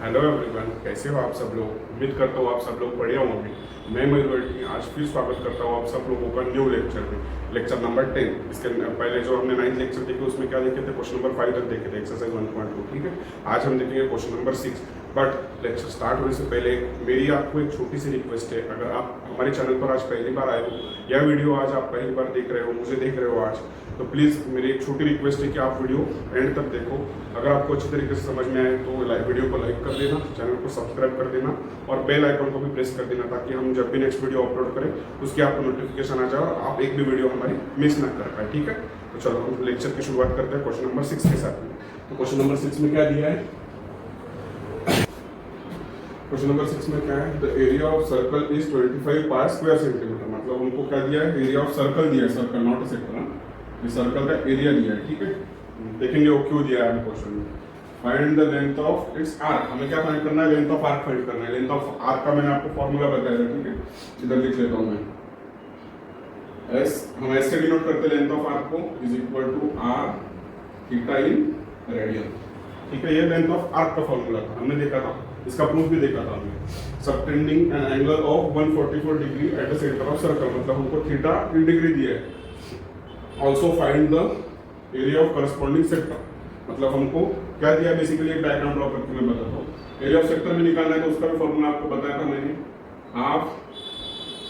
Hello everyone, कैसे हो आप सब लोग। उम्मीद करता हूँ आप सब लोग बढ़िया होंगे। मैं मयूर आज फिर स्वागत करता हूँ आप सब लोगों का न्यू लेक्चर में, लेक्चर नंबर 10। इसके पहले जो हमने 9th लेक्चर देखे उसमें क्या देखे थे, क्वेश्चन नंबर 5 तक देखे थे, एक्सरसाइज 1.2। ठीक है, आज हम देखेंगे question number 6। But lecture start होने से पहले मेरी आपको एक छोटी सी रिक्वेस्ट है। अगर आप हमारे चैनल पर आज पहली बार आए हो या वीडियो आज आप पहली बार देख रहे हो, मुझे देख रहे हो आज, तो प्लीज़ मेरी एक छोटी रिक्वेस्ट है कि आप वीडियो एंड तक देखो। अगर आपको अच्छी तरीके से समझ में आए तो वीडियो को लाइक कर देना, चैनल को सब्सक्राइब कर देना और बेल आइकन को भी प्रेस कर देना, ताकि हम जब भी नेक्स्ट वीडियो अपलोड करें उसकी आपको नोटिफिकेशन आ जाए और आप एक भी वीडियो हमारी मिस ना कर पाए। ठीक है, तो चलो हम लेक्चर की शुरुआत करते हैं क्वेश्चन नंबर 6 के साथ में। तो क्वेश्चन नंबर 6 में क्या दिया है, क्वेश्चन नंबर 6 में क्या है, the area of circle is 25 pi square centimetre. मतलब उनको क्या दिया है, एरिया ऑफ सर्कल दिया है, सर्कल नॉट अ सेक्टर। ये सर्कल का एरिया दिया है। ठीक है, देखेंगे वो क्यों दिया है क्वेश्चन में। Find the length of its arc. हमें क्या फाइंड करना है, लेंथ ऑफ आर्क फाइंड करना है। लेंथ ऑफ आर्क का मैंने आपको फॉर्मूला बताया था। ठीक है, इधर लिख लेता हूं मैं। एस, हम एस से डिनोट करते हैं लेंथ ऑफ आर्क को, is equal to R theta in radian. ठीक है, ये लेंथ ऑफ आर्क का फॉर्मूला था, हमने देखा था, इसका प्रूफ भी देखा था हमने। Subtending an angle of 144 degree at the centre of circle, मतलब हमको थीटा इन डिग्री दिया है। Also find the area of corresponding sector, मतलब हमको क्या दिया, बेसिकली एक डायग्राम ड्रॉ करके मैं बताता हूँ। एरिया ऑफ सेक्टर भी निकालना है तो उसका भी फॉर्मूला आपको बताया था मैंने, half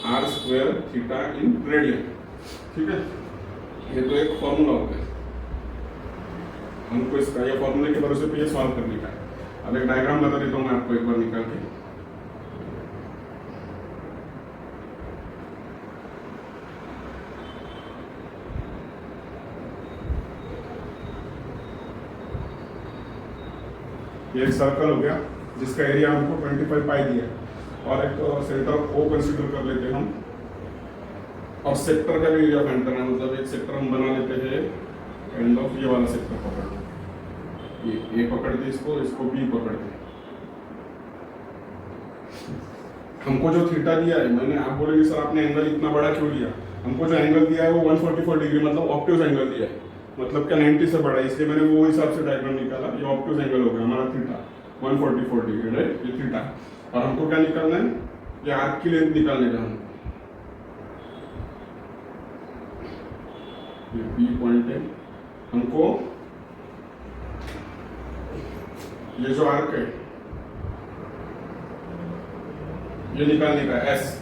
are square theta in radian. ठीक है, ये तो एक फॉर्मूला होता है, हमको इसका ये फॉर्मूले के भरोसे पे ये सॉल्व करने का है। अब एक डायग्राम बता देता हूँ मैं आपको एक बार निकाल के। ये एक सर्कल हो गया जिसका एरिया हमको 25 पाई दिया है, और एक तो सेंटर ओ कंसीडर कर लेते हैं हम, और सेक्टर का भी एरिया फाइंड करना है। मतलब एक सेक्टर हम बना लेते हैं, एंड ऑफ ये वाला सेक्टर पकड़ना, ये ए पकड़ते इसको, इसको बी पकड़ते। हमको जो थीटा दिया है, मैंने, आप बोलेंगे सर आपने एंगल इतना बड़ा क्यों लिया, हमको जो एंगल दिया है वो 144 डिग्री, मतलब ऑब्ट्यूज एंगल दिया है, मतलब क्या 90 से बड़ा है, इसलिए मैंने वो हिसाब से डायग्राम निकाला। ये ऑब्ट्यूज एंगल हो गया हमारा थीटा 144 डिग्री, राइट, ये थीटा। और हमको क्या निकालना है, ये आर्क की लेंथ निकालने का हमको, ये बी पॉइंट है, हमको ये जो आर्क है ये निकालने का एस,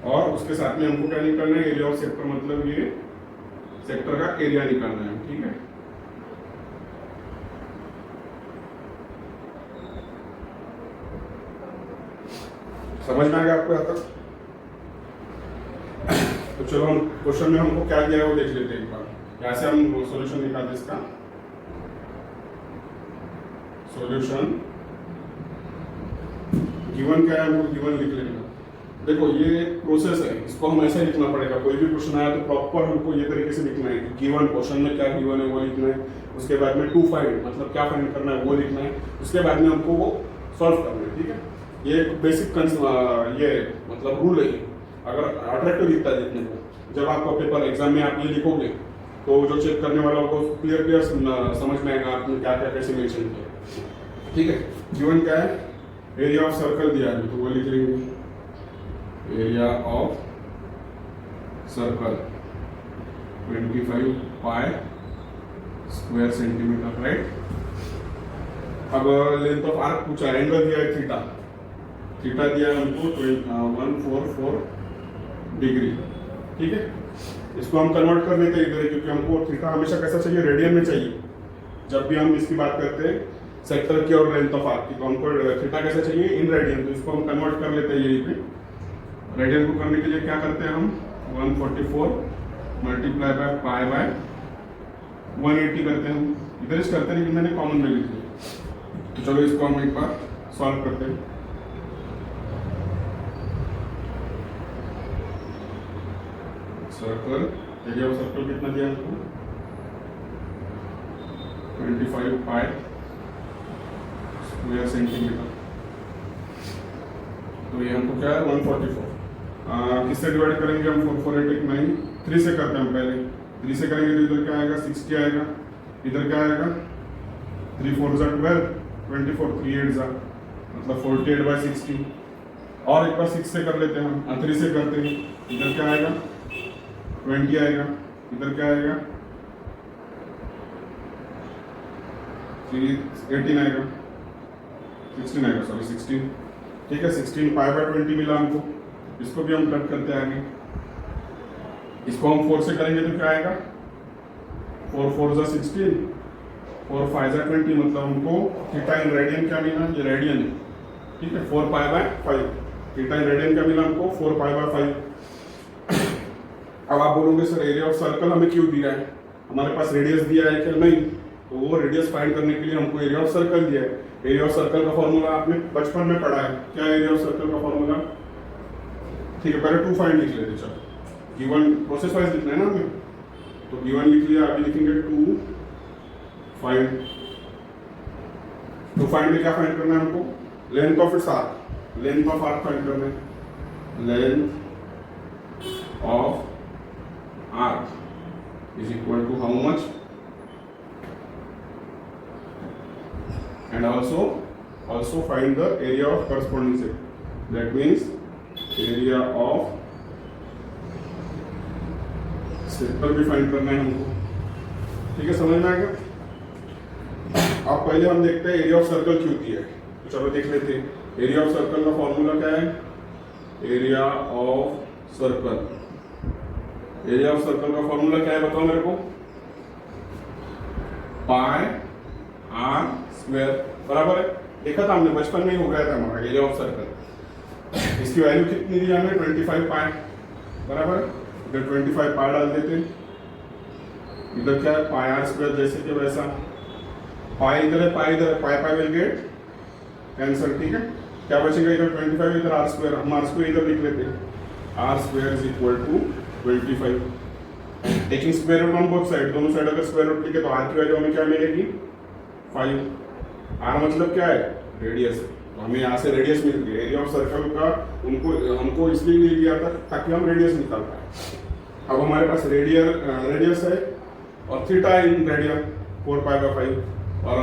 और उसके साथ में हमको क्या निकालना है, एरिया ऑफ सेक्टर, मतलब ये सेक्टर का एरिया निकालना है। ठीक है, समझ में आ गया आपको यहाँ तक। तो चलो हम क्वेश्चन में हमको क्या दिया है वो देख लेते हैं एक बार। यहाँ से हम सॉल्यूशन निकालते इसका। सॉल्यूशन गिवन क्या है, हमको गिवन लिख लेना। देखो ये एक प्रोसेस है, इसको हम ऐसे लिखना पड़ेगा। कोई भी क्वेश्चन आया तो प्रॉपर हमको ये तरीके से लिखना है कि गिवन, क्वेश्चन में क्या गिवन है वो लिखना है, उसके बाद में टू फाइंड, मतलब क्या फाइंड करना है वो लिखना है, उसके बाद में हमको वो सॉल्व करना है। ठीक है, ये एक बेसिक ये मतलब रूल है। अगर अट्रैक्टिव दिखता है देखने को, जब आपका पेपर एग्जाम में आप ये लिखोगे तो जो चेक करने वाला होगा क्लियर समझ में आएगा आपने क्या क्या कैसे मेंशन किया। ठीक है, गिवन क्या है, एरिया ऑफ सर्कल दिया है तो वो लिख लेंगे, area of circle 25 pi square centimetre, right. अब लेंथ ऑफ आर्क पूछा, एंगल दिया है थीटा, थीटा दिया है हमको 144 डिग्री। ठीक है, इसको हम कन्वर्ट कर देते हैं इधर, क्योंकि हमको थीटा हमेशा कैसा चाहिए, रेडियन में चाहिए। जब भी हम इसकी बात करते हैं सेक्टर की और लेंथ ऑफ आर्क की, तो हमको थीटा कैसे चाहिए, इन रेडियन, तो इसको हम कन्वर्ट कर लेते हैं यहीं पे। रेडियन को करने के लिए क्या करते हैं हम, 144 मल्टीप्लाई बाय पाई बाय 180 करते हैं हम, इधर इस करते हैं, लेकिन मैंने कॉमन में लिख लिया। तो चलो इसको हम एक बार सॉल्व करते हैं। सर्कल, एरिया ऑफ सर्कल कितना दिया हमको, 25 पाई स्क्वायर सेंटीमीटर। तो ये हमको क्या है, 144। किससे डिवाइड करेंगे हम, 4 4 8 8 9, 3 से करते हैं हम पहले। 3 से करेंगे तो इधर क्या आएगा, 60 आएगा, इधर क्या आएगा, 3 4 12, 24, 3 8 मतलब 48/16। और एक बार 6 से कर लेते हैं हम, 3 से करते हैं। इधर क्या आएगा 20 आएगा, इधर क्या आएगा 18 आएगा, 16 आएगा, सॉरी 16। ठीक है, 16 π/20 मिला हमको। इसको भी हम कट करते आएंगे। इसको हम 4 से करेंगे तो क्या आएगा 4 4 जा 16, 4 5 जा 20, मतलब हमको थीटा इन रेडियन क्या मिला, ये रेडियन है। ठीक है, 4 π/5 थीटा इन रेडियन क्या मिला हमको 4 π/5। अब आप बोलोगे सर एरिया ऑफ सर्कल हमें क्यों दिया है, हमारे पास रेडियस दिया है क्या, नहीं। तो वो रेडियस फाइंड करने के लिए हमको एरिया ऑफ सर्कल दिया है। एरिया ऑफ सर्कल का फॉर्मूला आपने बचपन में पढ़ा है, क्या एरिया ऑफ सर्कल का फॉर्मूला। ठीक है, पहले 2 फाइंड लिख लेते, चलो गिवन प्रोसेस वाइज लिखना है ना हमें, तो गिवन लिख लिया, अभी लिखेंगे 2 फाइंड। 2 फाइंड में क्या फाइंड करना है हमको, length of its arc, length of arc find करना है। Length of arc is equal to how much, and also find the area of corresponding set, that means area of sector भी find करना है हमको। ठीक है, समझ में आएगा। अब पहले हम देखते हैं एरिया ऑफ सर्कल क्यों दिया है, तो चलो देख लेते हैं। एरिया ऑफ सर्कल का फॉर्मूला क्या है, area of circle, area of circle का फॉर्मूला क्या है बताओ मेरे को, πr² बराबर है। देखा था हमने बचपन में ही हो गया था हमारा एरिया ऑफ सर्कल। इसकी वैल्यू कितनी दी हमें 25 पाई, बराबर है। इधर 25 पाई डाल देते हैं, इधर क्या है πr² जैसे कि वैसा, पाई इधर है, पाई इधर, पाई विल गेट कैंसल। ठीक है, क्या बचेगा इधर 25, इधर r², हम r² इधर लिख लेते हैं, r² is equal to 25। Taking square root on both side, दोनों साइड अगर स्क्वायर रूट लिखे तो r की वैल्यू हमें क्या मिलेगी 5। r मतलब क्या है, रेडियस है, तो हमें यहाँ से रेडियस मिल गई। एरिया ऑफ सर्कल का हमको इसलिए ले लिया था ताकि हम रेडियस निकाल पाए। अब हमारे पास रेडियस है और थीटा इन रेडियन 4 π/5, और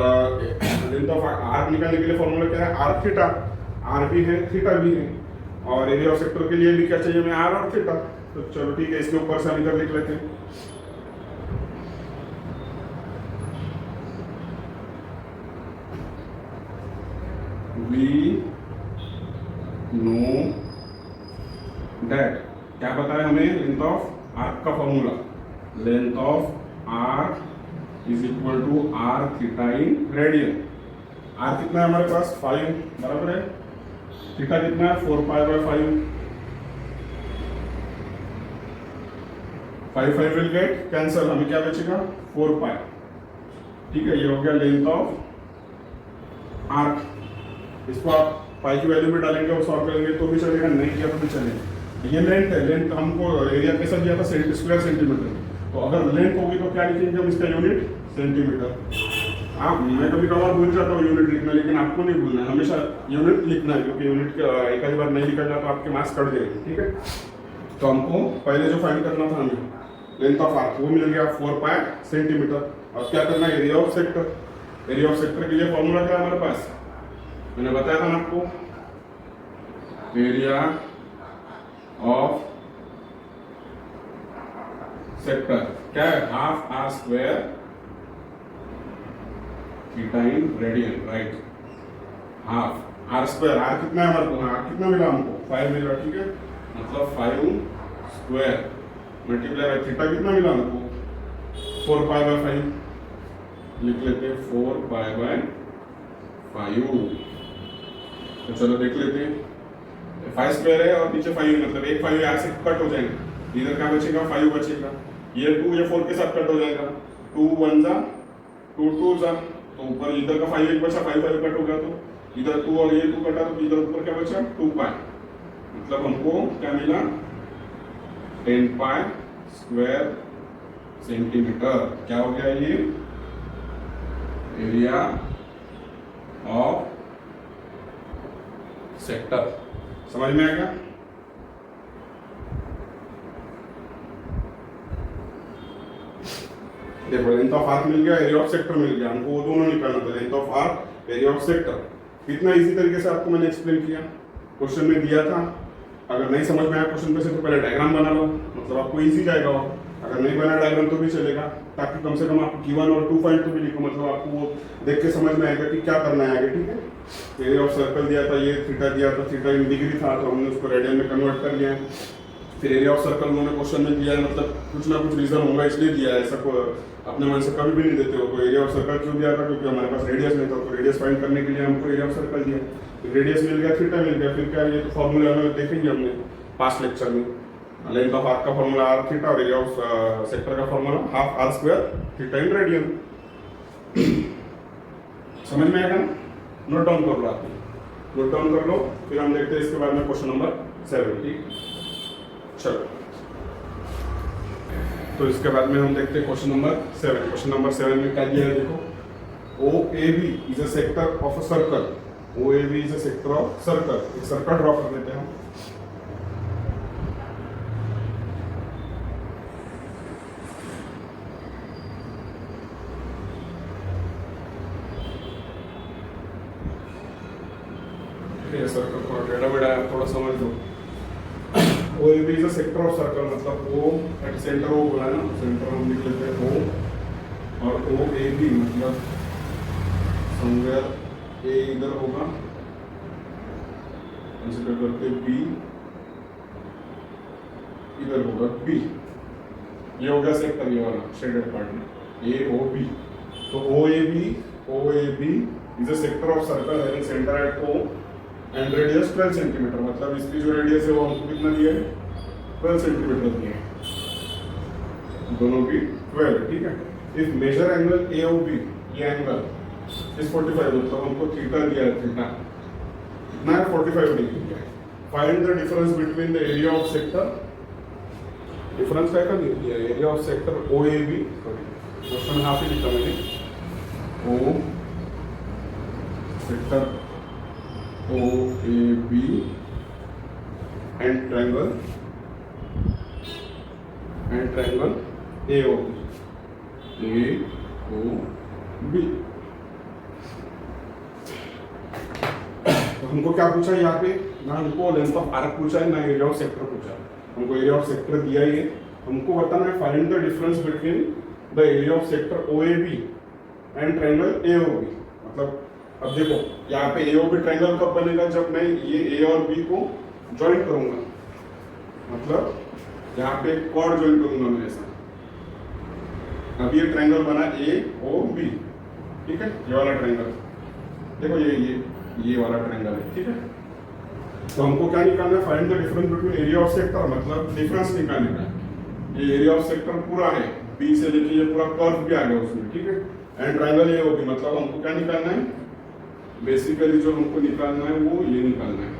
लेंथ ऑफ आर्क निकालने के लिए फॉर्मूला क्या है, आर्क थीटा, आर भी है थीटा भी है, और एरिया ऑफ सेक्टर के लिए भी क्या चाहिए हमें, आर और थीटा। तो चलो ठीक है, इसके ऊपर से हम इधर लिख लेते हैं, वी नो दैट, क्या पता है हमें, लेंथ ऑफ आर्क का formula, length of arc is equal to R theta in radian. R कितना है हमारे पास 5, बराबर है, थीटा कितना है 4 π/5, 5 5 विल गेट कैंसल, हमें क्या बचेगा 4 पाई। ठीक है, ये हो गया लेंथ ऑफ आर्क। इसको आप पाई की वैल्यू में डालेंगे और सॉल्व करेंगे तो भी चलेगा, नहीं किया तो भी चलेगा। ये लेंथ है, लेंथ हमको एरिया कैसा दिया था स्क्वायर सेंटीमीटर, तो अगर लेंथ होगी तो क्या लिखेंगे हम, इसका यूनिट सेंटीमीटर। आप, मैं कभी कभार भूल जाता हूँ यूनिट लिखना, लेकिन आपको नहीं भूलना है, हमेशा यूनिट लिखना है, क्योंकि यूनिट एक आधी बार नहीं लिखा जाता तो आपके मार्क्स कट जाएंगे। ठीक है, तो हमको पहले जो फाइंड करना था हमें लेंथ ऑफ आर्क, वो मिल गया 4 पाई सेंटीमीटर। अब क्या करना है, area of sector, area of sector के लिए फॉर्मूला क्या है हमारे पास, मैंने बताया था ना आपको, एरिया ऑफ सेक्टर क्या है, half are square theta in radian, right. Half are square, R कितना है हमारे को, आर कितना मिला हमको 5 मिला। ठीक है, मतलब 5 स्क्वायर मल्टीप्लाई बाय थीटा कितना मिला हमको 4 π/5, लिख लेते हैं 4 π/5। तो चलो देख लेते हैं, 5 स्क्वायर है और नीचे 5, मतलब एक 5 यहाँ से कट हो जाएगा, इधर क्या बचेगा 5 बचेगा, ये 2 ये 4 के साथ कट हो जाएगा, 2 1 जा 2 2 जा, तो ऊपर इधर का 5 एक बचा, 5 5 कट हो गया, तो इधर 2 और ये 2 कटा, तो इधर ऊपर क्या बचा 2 पाई, मतलब हमको क्या मिला 10 पाई स्क्वायर सेंटीमीटर। क्या हो गया ये, एरिया ऑफ सेक्टर। समझ में आएगा। देखो लेंथ ऑफ आर्क मिल गया, एरिया ऑफ सेक्टर मिल गया, हमको वो दोनों निकालना था, length of arc, area of sector. इतना इजी तरीके से आपको मैंने एक्सप्लेन किया, क्वेश्चन में दिया था। अगर नहीं समझ में आया क्वेश्चन पे से तो पहले डायग्राम बना लो, मतलब आपको इजी जाएगा वो। अगर नहीं बना डायग्राम तो भी चलेगा, ताकि कम से कम आप गिवन और 2 फाइंड तो भी लिखो, मतलब आपको वो देख के समझ में आएगा कि क्या करना है आगे, ठीक है। एरिया ऑफ सर्कल दिया था, ये थीटा दिया था, थीटा इन डिग्री था तो हमने उसको रेडियन में कन्वर्ट कर लिया है। फिर एरिया ऑफ सर्कल उन्होंने क्वेश्चन में दिया है, मतलब कुछ ना कुछ रीजन होगा इसलिए दिया है, ऐसा अपने मन से कभी भी नहीं देते हो। तो एरिया ऑफ सर्कल क्यों दिया था, क्योंकि हमारे पास रेडियस नहीं था, तो रेडियस फाइंड करने के लिए हमको एरिया ऑफ सर्कल दिया। रेडियस मिल गया, थीटा मिल गया, फिर क्या ये तो फॉर्मूला में देखेंगे हमने पास्ट लेक्चर में। लेंथ ऑफ आर्क का फॉर्मूला आर थीटा और एरिया ऑफ सेक्टर का formula half are square theta in radian. समझ में आएगा ना? नोट डाउन कर लो, आप नोट डाउन कर लो, फिर हम देखते हैं इसके बाद में क्वेश्चन नंबर 7, ठीक। चलो, तो इसके बाद में हम देखते हैं क्वेश्चन नंबर 7। क्वेश्चन नंबर 7 में क्या दिया है देखो, OAB is a sector of a circle. OAB is a sector of circle. एक सर्कल ड्रॉ कर देते हैं हम। सर्कल थोड़ा टेढ़ा बेढ़ा है, थोड़ा समझ लो। OAB is a sector of circle, मतलब O एट सेंटर O बोला ना, सेंटर हम लिख लेते हैं O, और OAB मतलब समवेयर A इधर होगा, कंसीडर करते B इधर होगा, B ये हो गया सेक्टर, ये वाला शेडेड पार्ट में AOB। तो OAB is a sector of circle having centre at O and radius 12 centimetre, मतलब इसकी जो रेडियस है वो हमको कितना दिया है, 12 सेंटीमीटर दिया है, दोनों की 12, ठीक है। इफ मेजर एंगल AOB, ये एंगल इस 45, मतलब हमको थीटा दिया है, थीटा कितना है, 45 डिग्री दिया है। Find the difference between the area of sector, difference क्या दिया है, area of sector OAB, question half ही लिखा मैंने, O sector OAB and triangle AOB। तो हमको क्या पूछा यहाँ पे, ना हमको लेंथ ऑफ आर्क पूछा है, ना एरिया ऑफ सेक्टर पूछा है। हमको एरिया ऑफ सेक्टर दिया ही है, हमको बताना है find the difference between the area of sector OAB and triangle AOB। मतलब अब देखो यहाँ पे AOB ट्रायंगल कब बनेगा, जब मैं ये A और B को ज्वाइन करूंगा, मतलब यहाँ पे कॉर्ड ज्वाइन करूंगा मैं ऐसा। अब ये ट्रायंगल बना AOB, ठीक है, ये वाला ट्रायंगल देखो, ये वाला ट्रायंगल है, ठीक है। तो हमको क्या निकालना है, find the difference between area of sector, मतलब डिफरेंस निकालने का। ये एरिया ऑफ सेक्टर पूरा है, B से लेके ये पूरा कर्व भी आ गया उसमें, ठीक है। एंड ट्रायंगल AOB, मतलब हमको क्या निकालना है, बेसिकली जो हमको निकालना है वो ये निकालना है।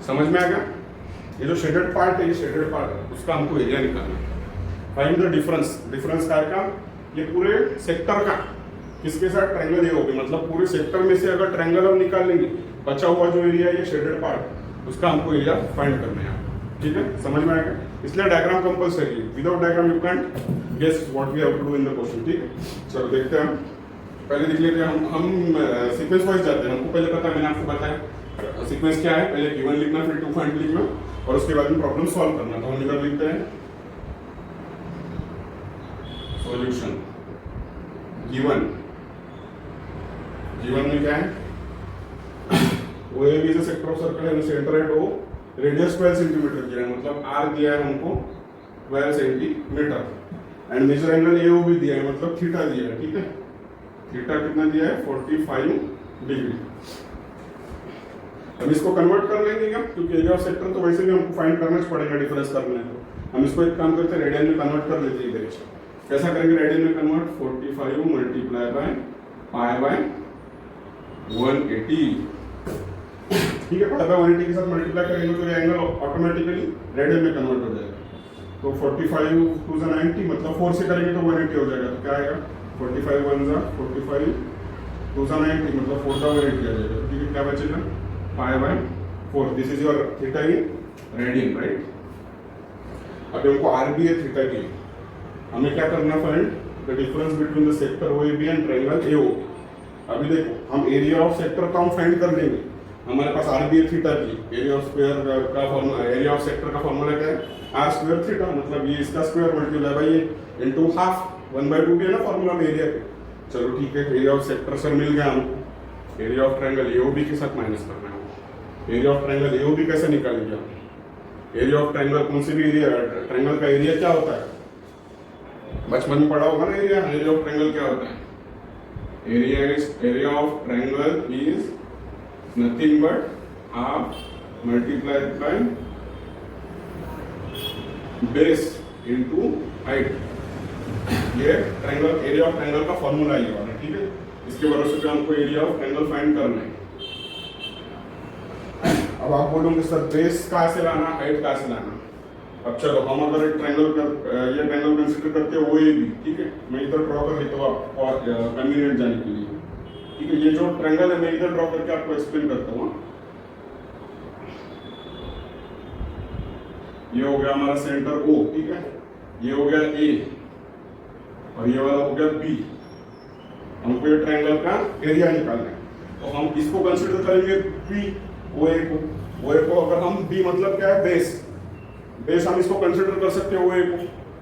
समझ में आ गया? ये जो शेडेड पार्ट है, ये शेडेड पार्ट है, उसका हमको एरिया निकालना है। फाइंड द डिफरेंस, डिफरेंस का ये पूरे सेक्टर का किसके साथ, ट्रायंगल AOB, मतलब पूरे सेक्टर में से अगर ट्रायंगल हम निकाल लेंगे, बचा हुआ जो एरिया है ये शेडेड पार्ट, उसका हमको एरिया फाइंड करना है, ठीक है। समझ में आएगा? इसलिए डायग्राम कंपल्सरी है, without diagram you can't guess what we have to do in the question, ठीक है। चलो देखते हैं, हम पहले देख लेते हैं, हम सीक्वेंस वाइज जाते हैं। हमको पहले पता है, मैंने आपको बताया सीक्वेंस क्या है, पहले गिवन लिखना, फिर 2 फाइंड लिखना, और उसके बाद में प्रॉब्लम सॉल्व करना। तो हम इधर लिखते हैं सॉल्यूशन। गिवन में क्या है, OAB is a sector of circle and centre at O, radius 12 centimetre दिया है, मतलब R दिया है हमको 12 centimetre, and major angle AOB दिया है, मतलब थीटा दिया है, ठीक है। थीटा कितना दिया है, 45 डिग्री। हम इसको कन्वर्ट कर लेंगे क्या, क्योंकि एरिया ऑफ सेक्टर तो वैसे भी हमको फाइंड करना पड़ेगा, डिफरेंस करना है। तो हम इसको एक काम करते हैं, रेडियन में कन्वर्ट कर लेते हैं इधर। कैसा करेंगे रेडियन में convert, 45 multiply by pi by 180, ठीक है। पाई बाय 180 के साथ मल्टीप्लाई करेंगे तो ये एंगल ऑटोमेटिकली रेडियन में कन्वर्ट हो जाएगा। तो 45 2 से 90, मतलब 4 से करेंगे तो 180 हो जाएगा। तो क्या आएगा, 45 1 जा 45 2 से 90, मतलब 4 का 180 आ जाएगा। ठीक है, क्या बचेगा, pi by 4। This is your theta in radian, right. अब हमको आर भी है थीटा की, हमें क्या करना friend, the difference between the sector OAB and triangle AOB। अभी देखो हम एरिया ऑफ सेक्टर का हम फाइंड कर लेंगे। हमारे पास RBA थीटा की एरिया ऑफ स्क्वायर का फॉर्मूला, एरिया ऑफ सेक्टर का फॉर्मूला क्या है, आर स्क्वायर थीटा, मतलब ये इसका स्क्वायर मल्टीप्लाई बाय ये इनटू हाफ 1/2 भी है ना फॉर्मूला में एरिया के। चलो ठीक है, एरिया ऑफ सेक्टर सर मिल गया हमको। एरिया ऑफ ट्रायंगल AOB के साथ माइनस करना है। एरिया ऑफ ट्रायंगल AOB कैसे निकालेंगे हम? एरिया ऑफ ट्रायंगल कौन से भी एरिया, ट्रायंगल का एरिया क्या होता है, बचपन में पढ़ा होगा ना एरिया ऑफ ट्रायंगल क्या होता है। Area of triangle is nothing but half multiplied by base into height. ये ट्रायंगल, एरिया ऑफ ट्रायंगल का फॉर्मूला ये वाला, ठीक है। इसके भरोसे पे हमको एरिया ऑफ ट्रायंगल फाइंड करना है। अब आप बोलोगे सर बेस कहाँ से लाना, हाइट कहाँ से लाना। अब चलो हम अगर एक ट्रायंगल ये ट्रायंगल कंसीडर करते हैं OAB, ठीक है। मैं इधर ड्रॉ कर लेता हूँ और कन्वीनियंट जाने के लिए, ठीक है। ये जो ट्रायंगल है मैं इधर ड्रॉ करके आपको एक्सप्लेन करता हूँ। ये हो गया हमारा सेंटर O, ठीक है। ये हो गया A और ये वाला हो गया B। हमको ये ट्रायंगल का एरिया निकालना है, तो हम इसको कंसीडर करेंगे B, OA को अगर हम B मतलब क्या है, बेस हम इसको कंसीडर कर सकते हैं OA को।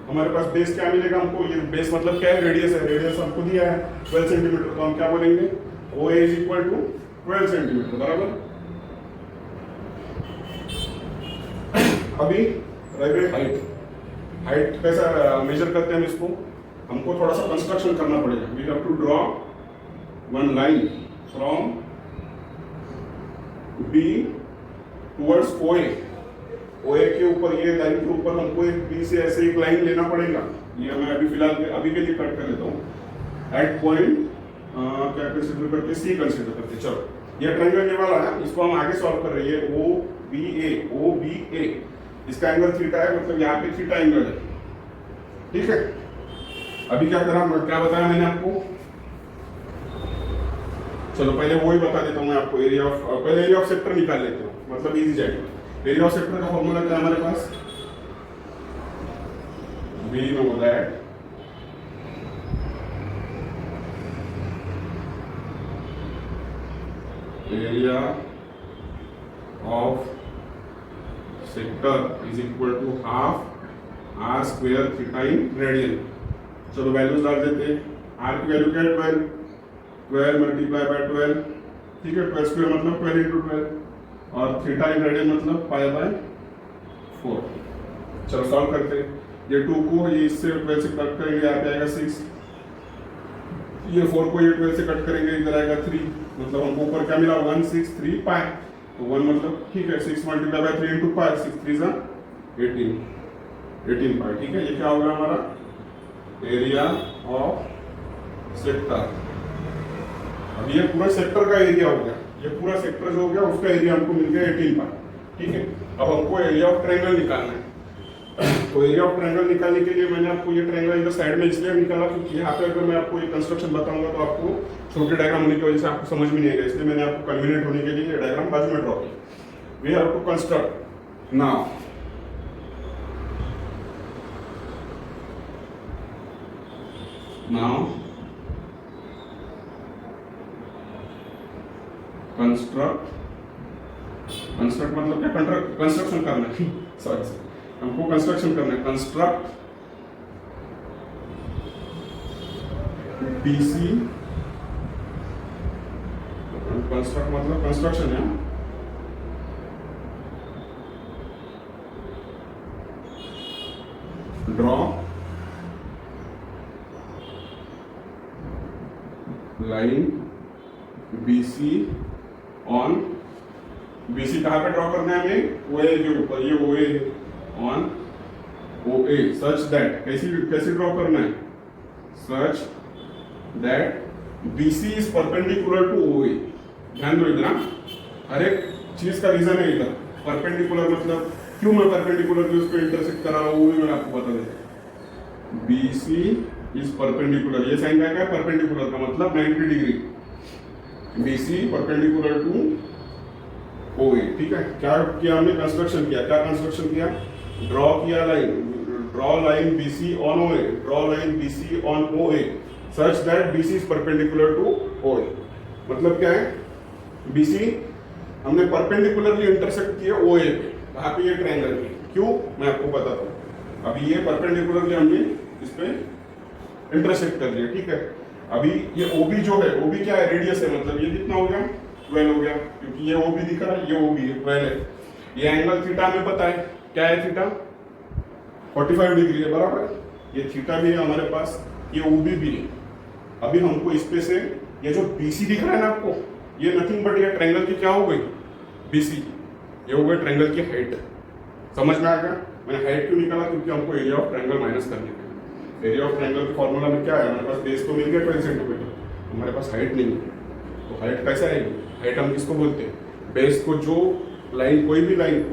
हमारे पास बेस क्या मिलेगा हमको, ये बेस मतलब क्या है, रेडियस है। रेडियस हमको दिया है 12 सेंटीमीटर, तो हम क्या बोलेंगे, OA is equal to 12 centimetre, बराबर। अभी रह गई हाइट कैसा मेजर करते हैं हम इसको, हमको थोड़ा सा कंस्ट्रक्शन करना पड़ेगा। We have to draw one line from B towards OA के ऊपर, ये लाइन के ऊपर हमको एक B से ऐसे एक लाइन लेना पड़ेगा। ये मैं अभी फिलहाल अभी के लिए कट कर लेता हूँ। एट पॉइंट क्या कंसीडर करते हैं, C कंसीडर करते हैं। चलो ये ट्रायंगल ये वाला है, इसको हम आगे सॉल्व कर रहे हैं। OBA इसका एंगल थीटा है, मतलब यहाँ पे थीटा एंगल है, ठीक है। अभी क्या बताया मैंने आपको, चलो पहले वही बता देता हूँ मैं आपको। पहले एरिया ऑफ सेक्टर निकाल लेते हो, मतलब इजी जाएगा। एरिया ऑफ सेक्टर का फॉर्मूला क्या है हमारे पास, we know that area of sector is equal to half are square theta in radian. चलो वैल्यूज डाल देते हैं। आर की वैल्यू क्या है, 12 मल्टीप्लाई बाय 12, ठीक है। 12 स्क्वायर मतलब 12 इंटू 12 और थीटा इन रेडियन मतलब पाई बाय 4। चलो सॉल्व करते हैं। ये 2 को ये इससे 12 से कट करेंगे, यहाँ पे आएगा 6। ये 4 को ये 12 से कट करेंगे, इधर आएगा 3, मतलब हमको ऊपर क्या मिला 1 6 3 पाई। तो 1 मतलब ठीक है, 6 मल्टीप्लाई बाय 3 इंटू पाई, 6 3 जा 18 पाई, ठीक है। ये क्या होगा हमारा एरिया ऑफ सेक्टर। अब ये पूरा सेक्टर का एरिया हो गया, ये पूरा सेक्टर जो हो गया उसका एरिया हमको मिल गया 18 पाई, ठीक है। अब हमको एरिया ऑफ ट्रायंगल निकालना है। तो एरिया ऑफ ट्रायंगल निकालने के लिए मैंने आपको ये ट्रायंगल इधर साइड में इसलिए निकाला क्योंकि यहाँ पे अगर मैं आपको ये कंस्ट्रक्शन बताऊंगा तो आपको छोटे डायग्राम होने की वजह से आपको समझ में नहीं आएगा, इसलिए मैंने आपको कन्वीनियंट होने के लिए ये डायग्राम बाजू में ड्रॉ किया। We have to construct now construct मतलब क्या, कंस्ट्रक्शन करना है सॉरी हमको कंस्ट्रक्शन करना है। कंस्ट्रक्ट BC, कंस्ट्रक्ट मतलब कंस्ट्रक्शन है। Draw line BC on, BC कहाँ पे ड्रॉ करना है हमें, OA के ऊपर, ये OA on OA such that, कैसे ड्रॉ करना है, such that BC is perpendicular to OA। ध्यान दो इधर, हर एक चीज का रीजन है इधर। परपेंडिकुलर मतलब क्यों मैं परपेंडिकुलर की उसको इंटरसेक्ट करा रहा हूँ वो भी मैं आपको बता देता। BC इज परपेंडिकुलर, ये साइन क्या है, परपेंडिकुलर का मतलब 90 degree. BC perpendicular to OA, ठीक है। क्या किया हमने, कंस्ट्रक्शन किया। क्या कंस्ट्रक्शन किया, ड्रॉ किया line, draw line BC on OA, draw line BC on OA such that BC is perpendicular to OA। मतलब क्या है, BC हमने परपेंडिकुलरली इंटरसेक्ट किया OA पे, वहां पे ये ट्रायंगल है। क्यों, मैं आपको बताता हूँ। अभी ये परपेंडिकुलरली हमने इस पे इंटरसेक्ट कर लिया, ठीक है। अभी ये OB जो है, OB क्या है, रेडियस है, मतलब ये कितना हो गया, 12 हो गया, क्योंकि ये OB दिख रहा है, ये OB है, 12 है। ये एंगल थीटा हमें पता है, क्या है थीटा, 45 डिग्री है, बराबर। ये थीटा भी है हमारे पास, ये OB भी है। अभी हमको इस पे से ये जो BC दिख रहा है ना आपको, ये नथिंग बट ये ट्रायंगल की क्या हो गई, BC, ये हो गई ट्रायंगल की हाइट। समझ में आ गया। मैंने हाइट क्यों निकाला, क्योंकि हमको एरिया ऑफ ट्रायंगल माइनस करनी है। एरिया ऑफ ट्रायंगल के फॉर्मूला में क्या है, हमारे पास बेस तो मिल गया 12 सेंटीमीटर, हमारे पास हाइट नहीं है, तो हाइट कैसे आएगी, हाइट हम किसको बोलते हैं, बेस को जो लाइन, कोई भी लाइन,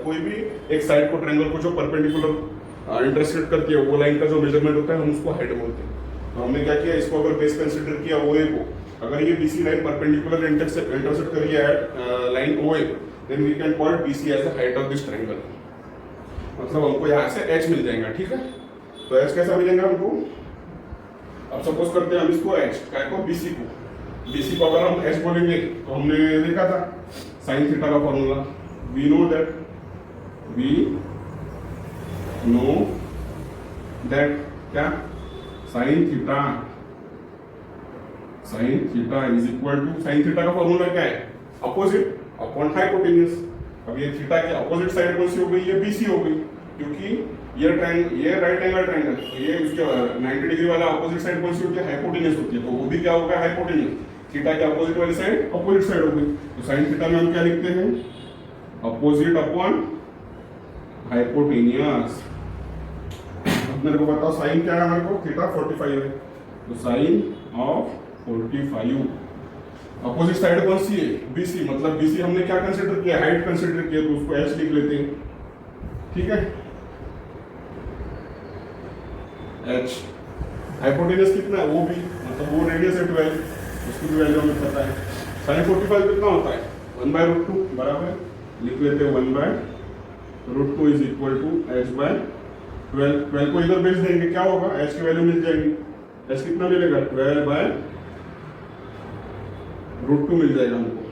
कोई भी एक साइड को ट्रायंगल को जो परपेंडिकुलर इंटरसेक्ट करती है, वो लाइन का जो मेजरमेंट होता है हम उसको हाइट बोलते हैं। तो हमने क्या किया, इसको अगर बेस कंसिडर किया OA को, अगर ये BC लाइन परपेंडिकुलर इंटरसेक्ट कर रही है line OA, then we can call BC as the height of this triangle. मतलब हमको यहाँ से H मिल जाएगा, ठीक है। तो H कैसा मिलेगा हमको, अब सपोज करते हैं हम इसको H क्या को, BC को अगर हम H बोलेंगे तो हमने देखा था साइन थीटा का फॉर्मूला, वी नो दैट क्या, sine theta is equal to, sine theta का फॉर्मूला क्या है, अपोजिट अपॉन हाइपोटेन्यूज। अब ये थीटा की अपोजिट साइड कौन सी हो गई, ये BC हो गई, क्योंकि ये राइट एंगल ट्रायंगल, ये उसके 90 डिग्री वाला अपोजिट साइड कौन सी होती है, हाइपोटेन्यूज होती है, तो वो भी क्या होगा, हाइपोटेन्यूज। थीटा के अपोजिट वाली साइड अपोजिट साइड हो गई, तो साइन थीटा में हम क्या लिखते हैं, अपोजिट अपॉन हाइपोटेन्यूज। अब मेरे को बताओ साइन क्या है, हमारे को थीटा 45 है, तो साइन ऑफ 45, अपोजिट साइड कौन सी है, BC, मतलब BC हमने क्या कंसीडर किया, हाइट कंसीडर किया, तो उसको H लिख लेते हैं, ठीक है। H हाइपोटेन्यूज कितना है, OB, मतलब वो रेडियस है 12, उसकी भी वैल्यू हमें पता है। साइन 45 कितना होता है, 1/√2, बराबर, लिख लेते हैं 1/√2 इज इक्वल टू H/12। 12 को इधर भेज देंगे, क्या होगा, H की वैल्यू मिल जाएगी। H कितना मिलेगा, 12/√2 मिल जाएगा हमको,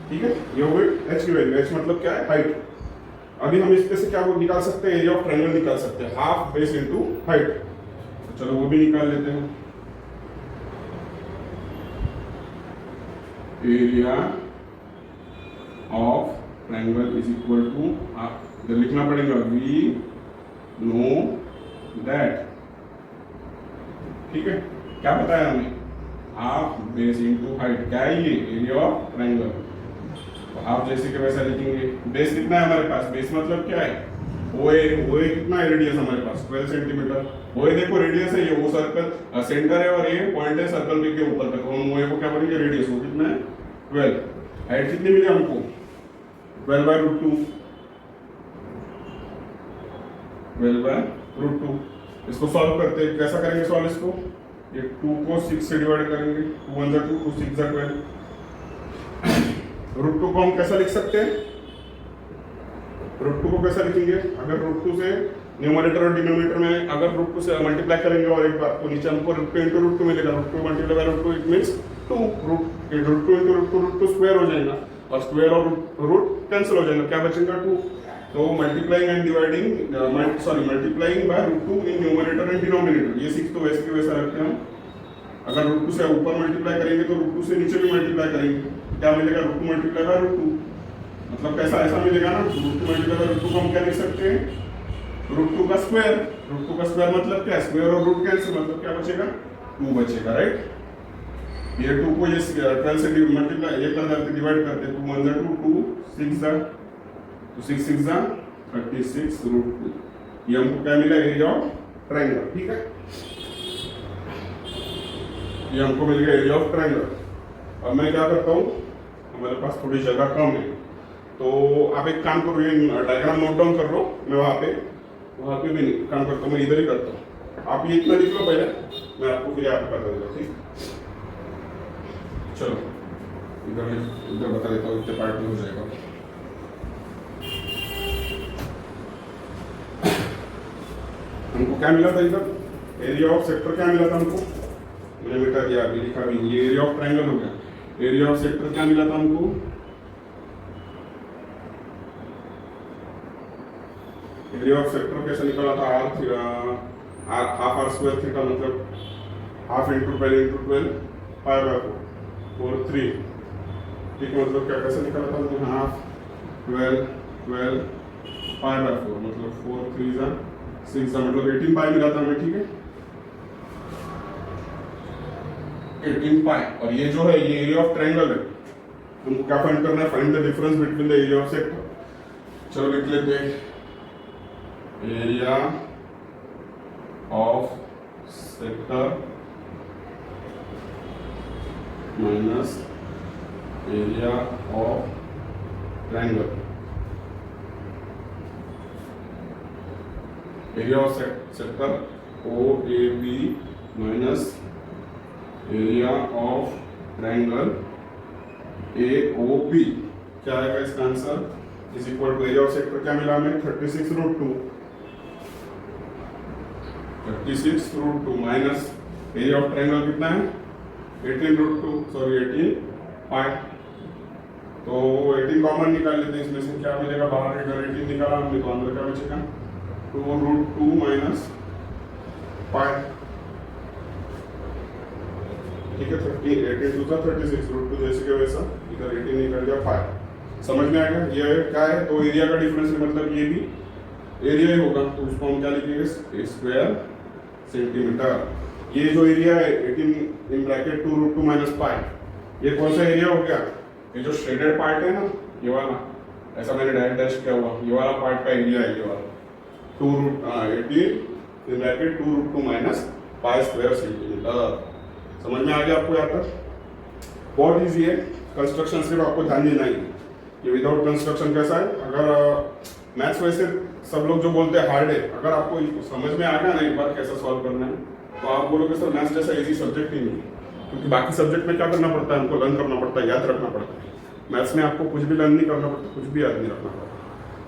ठीक है। ये हो गई H की वैल्यू, H मतलब क्या है, हाइट। अभी हम इसके से क्या निकाल सकते हैं, एरिया ऑफ ट्रायंगल निकाल सकते हैं, हाफ बेस इनटू हाइट। तो चलो वो भी निकाल लेते हैं। Area of triangle is equal to, इधर लिखना पड़ेगा, वी नो दैट, ठीक है। क्या बताया हमने, हाफ बेस इनटू हाइट, क्या है ये, एरिया ऑफ ट्रायंगल। तो हाफ जैसे कि वैसा लिखेंगे। बेस कितना है हमारे पास, बेस मतलब क्या है, OA कितना है, रेडियस हमारे पास 12 सेंटीमीटर। OA देखो रेडियस है, ये वो सर्कल सेंटर है और ये पॉइंट है सर्कल के ऊपर तक, हम OA को क्या बोलेंगे, रेडियस, वो कितना है 12। हाइट कितनी मिली हमको, 12/√2, 12/√2। इसको सॉल्व करते हैं, कैसा करेंगे सॉल्व इसको, ये 2 को 6 से डिवाइड करेंगे, 2 1 2, 2 6 12। √2 को हम कैसा लिख सकते हैं, √2 को कैसा लिखेंगे, अगर √2 से न्यूमरेटर और डिनोमिनेटर में अगर √2 से मल्टीप्लाई करेंगे और एक बार, तो नीचे हमको √2 × √2 मिलेगा, √2 multiply by √2 it means 2, √2 × √2 square हो जाएगा, और स्क्वायर और रूट कैंसिल हो जाएगा, क्या बचेगा 2। तो multiplying and dividing, multiplying by √2 in numerator and denominator, ये 6 तो वैसे के वैसा रखते हैं। अगर √2 से ऊपर मल्टीप्लाई करेंगे तो √2 से नीचे भी मल्टीप्लाई करेंगे, क्या मिलेगा, √2 मल्टीप्लाई बाय √2, मतलब कैसा ऐसा मिलेगा ना, √2 मल्टीप्लाई बाय √2 को हम क्या लिख सकते हैं, √2 का स्क्वायर। √2 का स्क्वायर मतलब क्या, स्क्वायर और रूट कैंसिल, मतलब क्या बचेगा, 2 बचेगा, राइट। ये 2 को ये 12 से मल्टीप्लाई, ये कर देते, डिवाइड करते, 2 1 2, 2 6 तो 6 6 36 √2, ये हमको क्या मिला, एरिया ऑफ ट्रायंगल, ठीक है। ये हमको मिल गया एरिया ऑफ ट्रायंगल। अब मैं क्या करता हूँ, हमारे पास थोड़ी जगह कम है, तो आप एक काम करो, ये डायग्राम नोट डाउन कर लो, मैं वहाँ पे भी नहीं काम करता हूँ, मैं इधर ही करता हूँ। आप ये इतना लिख लो पहले, मैं आपको फिर यहाँ पे बता देता हूँ, ठीक। चलो इधर बता देता हूँ, इतने पार्ट में हो जाएगा। हमको क्या मिला था इधर, एरिया ऑफ सेक्टर क्या मिला था हमको, मैंने मिटा दिया अभी लिखा भी, ये एरिया ऑफ ट्रायंगल हो गया। एरिया ऑफ सेक्टर क्या मिला था हमको, एरिया ऑफ सेक्टर कैसे निकाला था, हाफ आर स्क्वायर थीटा मतलब half into 12 into 12 pi by 4 और 3, ठीक मतलब क्या कैसे निकाला था हमने, हाफ 12 12 पाई बाय 4 मतलब 4 3 जा 6 जा मतलब 18 पाई मिला था हमें, ठीक है 18 पाई। और ये जो है ये एरिया ऑफ ट्रायंगल है, हमको क्या फाइंड करना है, find the difference between the area of sector. चलो लिख लेते हैं, area of sector minus area of triangle. Area of sector OAB minus area of triangle AOB, क्या आएगा इसका answer, is equal to area of sector क्या मिला हमें 36√2 माइनस एरिया ऑफ ट्रायंगल कितना है 18√2 सॉरी 18 पाई। तो 18 कॉमन निकाल लेते हैं, इसमें से क्या मिलेगा, बाहर अगर 18 निकाला हमने तो अंदर क्या बचेगा 2√2 माइनस पाई, ठीक है 18 2 36√2 जैसे कि वैसा इधर 18 निकल गया पाई। समझ में आएगा, ये क्या है, तो एरिया का डिफरेंस है मतलब ये भी एरिया ही होगा, तो उसको हम क्या लिखेंगे स्क्वायर सेंटीमीटर। ये जो एरिया है 18 इन ब्रैकेट 2√2 माइनस पाई, ये कौन सा एरिया हो गया, ये जो शेडेड पार्ट है ना ये वाला, ऐसा मैंने डायरेक्ट डैश किया हुआ, ये वाला पार्ट का एरिया है ये वाला 18 in bracket 2√2 minus pi square centimetre. समझ में आ गया आपको यहाँ तक, बहुत ईजी है, कंस्ट्रक्शन सिर्फ आपको ध्यान देना ही है। ये विदाउट कंस्ट्रक्शन कैसा है, अगर मैथ्स वैसे सब लोग जो बोलते हैं हार्ड है, अगर आपको समझ में आ गया ना एक बार कैसा सॉल्व करना है, तो आप बोलोगे सर मैथ्स जैसा इजी सब्जेक्ट ही नहीं है, क्योंकि बाकी सब्जेक्ट में क्या करना पड़ता है, हमको लर्न करना पड़ता है, याद रखना पड़ता है। मैथ्स में आपको कुछ भी लर्न नहीं करना पड़ता, कुछ भी याद नहीं रखना पड़ता,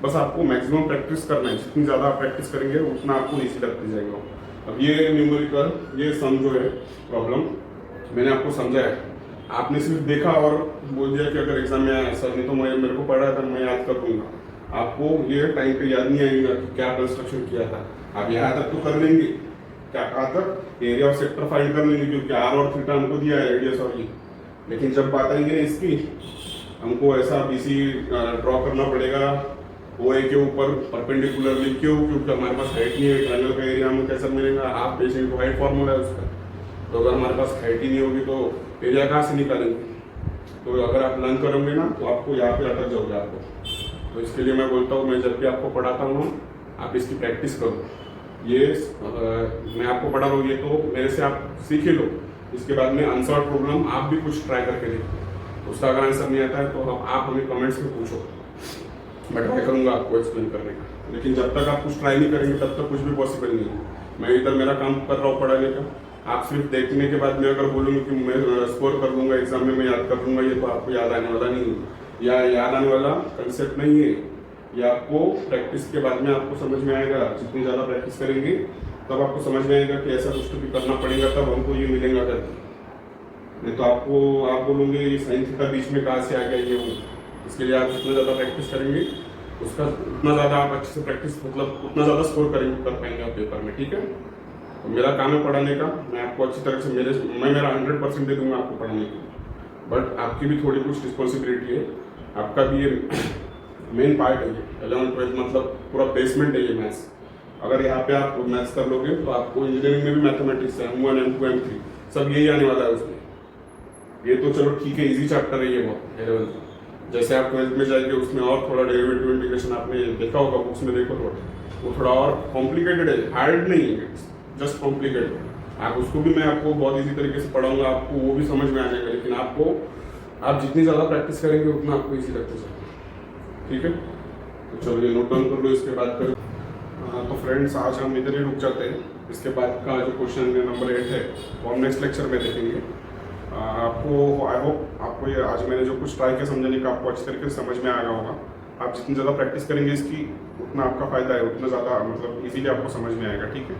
बस आपको मैक्सिमम प्रैक्टिस करना है, जितनी ज़्यादा आप प्रैक्टिस करेंगे उतना आपको ईजी लगती जाएगा। अब ये न्यूमेरिकल ये सम जो है प्रॉब्लम मैंने आपको समझाया, आपने सिर्फ देखा और बोल दिया कि अगर एग्जाम में आया सर नहीं तो मैं मेरे को पढ़ा था मैं याद कर दूंगा, आपको ये टाइम पे याद नहीं आएगा कि क्या कंस्ट्रक्शन किया था। आप यहाँ तक तो कर लेंगे, क्या कहा तक, एरिया ऑफ सेक्टर फाइंड कर लेंगे क्योंकि आर और थीटा हमको दिया है रेडियस और ये, लेकिन जब बात आएंगे इसकी हमको ऐसा BC ड्रॉ करना पड़ेगा OA के ऊपर परपेंडिकुलरली, क्यों, क्योंकि हमारे पास हाइट नहीं है, ट्रायंगल का एरिया हमें कैसे मिलेगा, half base into height formula है उसका, तो अगर हमारे पास हाइट ही नहीं होगी तो एरिया कहाँ से निकालेंगे। तो अगर आप लर्न करोगे ना तो आपको यहाँ पे अटक जाओगे आपको, तो इसके लिए मैं बोलता हूँ मैं जब भी आपको पढ़ाता हूँ आप इसकी प्रैक्टिस करो, ये मैं आपको पढ़ा रहा हूँ ये तो मेरे से आप सीख ही लो, इसके बाद में आंसर प्रॉब्लम आप भी कुछ ट्राई करके देखो, उसका अगर आंसर नहीं आता है तो आप हमें कमेंट्स में पूछो, मैं ट्राई करूँगा आपको एक्सप्लेन करने का। लेकिन जब तक आप कुछ ट्राई नहीं करेंगे तब तक कुछ भी पॉसिबल नहीं है। मैं इधर मेरा काम कर रहा हूँ पढ़ाने का, आप सिर्फ देखने के बाद में अगर बोलूँगी कि मैं स्कोर कर लूँगा एग्जाम में, मैं याद कर लूँगा, ये तो आपको याद आने वाला नहीं है, या याद आने वाला कंसेप्ट नहीं है, ये आपको प्रैक्टिस के बाद में आपको समझ में आएगा। जितनी ज़्यादा प्रैक्टिस करेंगे तब आपको समझ में आएगा कि ऐसा कुछ तो भी करना पड़ेगा, तब हमको ये मिलेगा करके, नहीं तो आपको आप बोलोगे ये साइन थीटा बीच में कहाँ से आ गया ये वो। इसके लिए आप जितना ज़्यादा प्रैक्टिस करेंगे उसका उतना ज़्यादा आप अच्छे से प्रैक्टिस मतलब उतना ज़्यादा स्कोर करेंगे कर पाएंगे आप पेपर में, ठीक है। तो मेरा काम है पढ़ाने का, मैं आपको अच्छी तरह से मैं मेरा 100% दे दूंगा आपको पढ़ाने की, बट आपकी भी थोड़ी कुछ रिस्पॉन्सिबिलिटी है, आपका भी ये मेन पार्ट है, 11th-12th मतलब पूरा बेसमेंट है ये मैथ्स। अगर यहाँ पे आप मैथ्स कर लोगे तो आपको इंजीनियरिंग में भी मैथमेटिक्स है, M1 M2 M3 सब यही आने वाला है उसमें। ये तो चलो ठीक है, इजी चैप्टर है ये बहुत 11th, जैसे आप 12th में जाएंगे उसमें और थोड़ा डेरिवेटिव इंटीग्रेशन आपने देखा होगा बुक्स में, देखो थोड़ा वो थोड़ा और कॉम्प्लिकेटेड है, हार्ड नहीं है, जस्ट कॉम्प्लिकेटेड। आप उसको भी मैं आपको बहुत इजी तरीके से पढ़ाऊंगा, आपको वो भी समझ में आ जाएगा, लेकिन आपको आप जितनी ज़्यादा प्रैक्टिस करेंगे उतना आपको इजी लगते जाएगा, ठीक है। तो चलो ये नोट डाउन कर लो, इसके बाद करो। तो फ्रेंड्स आज हम इधर ही रुक जाते हैं, इसके बाद का जो क्वेश्चन नंबर 8 है वो हम नेक्स्ट लेक्चर में देखेंगे। आपको आई होप आपको ये आज मैंने जो कुछ ट्राई किया समझाने का आपको अच्छी तरीके से समझ में आ गया होगा। आप जितनी ज़्यादा प्रैक्टिस करेंगे इसकी उतना आपका फ़ायदा है, उतना ज़्यादा मतलब इजीली आपको समझ में आएगा। ठीक है,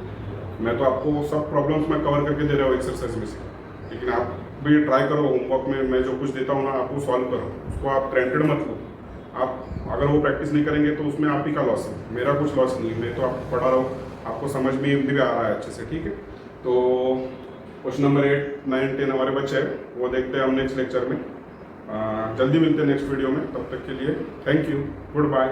मैं तो आपको सब प्रॉब्लम्स मैं कवर करके दे रहा हूँ एक्सरसाइज में से, लेकिन आप भी ट्राई करो होमवर्क में मैं जो कुछ देता हूँ ना आप वो सॉल्व करो, उसको आप ग्रांटेड मत लो। आप अगर वो प्रैक्टिस नहीं करेंगे तो उसमें आप ही का लॉस है, मेरा कुछ लॉस नहीं है, मैं तो आपको पढ़ा रहा हूँ, आपको समझ में भी आ रहा है अच्छे से। ठीक है, तो क्वेश्चन नंबर 8, 9, 10 हमारे बच्चे हैं, वो देखते हैं हम नेक्स्ट लेक्चर में। जल्दी मिलते हैं नेक्स्ट वीडियो में, तब तक के लिए थैंक यू, गुड बाय।